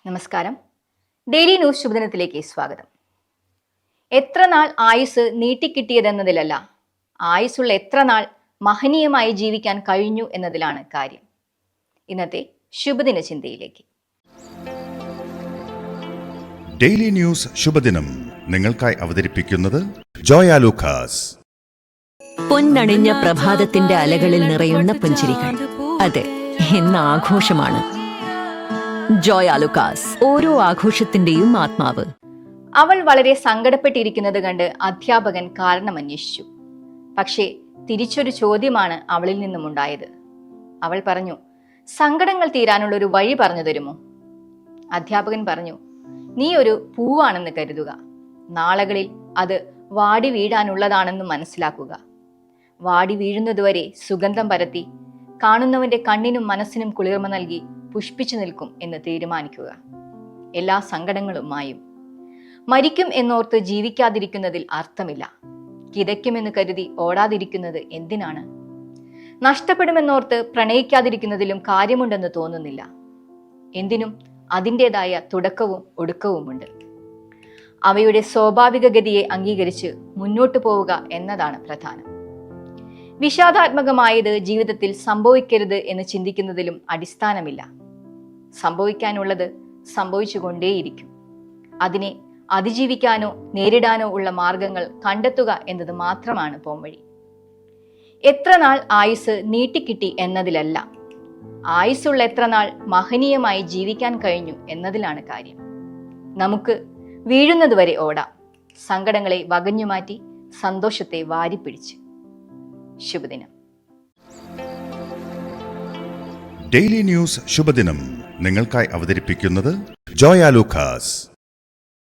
നമസ്കാരം. Daily news ശുഭദിനത്തിലേക്ക് സ്വാഗതം. എത്ര നാൾ ആയുസ് നീട്ടിക്കിട്ടിയതെന്നതിലല്ല, ആയുസ്സുള്ള എത്ര നാൾ മഹനീയമായി ജീവിക്കാൻ കഴിഞ്ഞു എന്നതിലാണ് കാര്യം. ഇന്നത്തെ ശുഭദിന ചിന്തയിലേക്ക്. ഡെയിലി ന്യൂസ് ശുഭദിനം നിങ്ങൾക്കായി അവതരിപ്പിക്കുന്നത് ജോയ ലൂക്കാസ്. പൊന്നണിഞ്ഞ പ്രഭാതത്തിന്റെ അലകളിൽ നിറയുന്ന പുഞ്ചിരികൾ. അതെ, ഇന്ന് ആഘോഷമാണ്. ജോയ ലൂക്കാസ്, ഓരോ ആഘോഷത്തിന്റെയും ആത്മാവ്. അവൾ വളരെ സങ്കടപ്പെട്ടിരിക്കുന്നത് കണ്ട് അധ്യാപകൻ കാരണമന്വേഷിച്ചു. പക്ഷേ തിരിച്ചൊരു ചോദ്യമാണ് അവളിൽ നിന്നും ഉണ്ടായത്. അവൾ പറഞ്ഞു, സങ്കടങ്ങൾ തീരാനുള്ള ഒരു വഴി പറഞ്ഞു തരുമോ? അധ്യാപകൻ പറഞ്ഞു, നീ ഒരു പൂവാണെന്ന് കരുതുക. നാളകളിൽ അത് വാടി വീഴാനുള്ളതാണെന്ന് മനസ്സിലാക്കുക. വാടി വീഴുന്നതുവരെ സുഗന്ധം പരത്തി കാണുന്നവന്റെ കണ്ണിനും മനസ്സിനും കുളിർമ നൽകി പുഷ്പിച്ചു നിൽക്കും എന്ന് തീരുമാനിക്കുക. എല്ലാ സങ്കടങ്ങളും മായും. മരിക്കും എന്നോർത്ത് ജീവിക്കാതിരിക്കുന്നതിൽ അർത്ഥമില്ല. കിതയ്ക്കുമെന്ന് കരുതി ഓടാതിരിക്കുന്നത് എന്തിനാണ്? നഷ്ടപ്പെടുമെന്നോർത്ത് പ്രണയിക്കാതിരിക്കുന്നതിലും കാര്യമുണ്ടെന്ന് തോന്നുന്നില്ല. എന്തിനും അതിൻ്റെതായ തുടക്കവും ഒടുക്കവുമുണ്ട്. അവയുടെ സ്വാഭാവിക ഗതിയെ അംഗീകരിച്ച് മുന്നോട്ടു പോവുക എന്നതാണ് പ്രധാനം. വിഷാദാത്മകമായത് ജീവിതത്തിൽ സംഭവിക്കരുത് എന്ന് ചിന്തിക്കുന്നതിലും അടിസ്ഥാനമില്ല. സംഭവിക്കാനുള്ളത് സംഭവിച്ചുകൊണ്ടേയിരിക്കും. അതിനെ അതിജീവിക്കാനോ നേരിടാനോ ഉള്ള മാർഗങ്ങൾ കണ്ടെത്തുക എന്നത് മാത്രമാണ് പോംവഴി. എത്ര നാൾ ആയുസ് നീട്ടിക്കിട്ടി എന്നതിലല്ല, ആയുസ്സുള്ള എത്ര നാൾ മഹനീയമായി ജീവിക്കാൻ കഴിഞ്ഞു എന്നതിലാണ് കാര്യം. നമുക്ക് വീഴുന്നതുവരെ ഓടാം, സങ്കടങ്ങളെ വകഞ്ഞുമാറ്റി സന്തോഷത്തെ വാരിപ്പിടിച്ച്. ശുഭദിനം. ഡെയിലി ന്യൂസ് ശുഭദിനം നിങ്ങൾക്കായി അവതരിപ്പിക്കുന്നത് ജോയ ലൂക്കാസ്.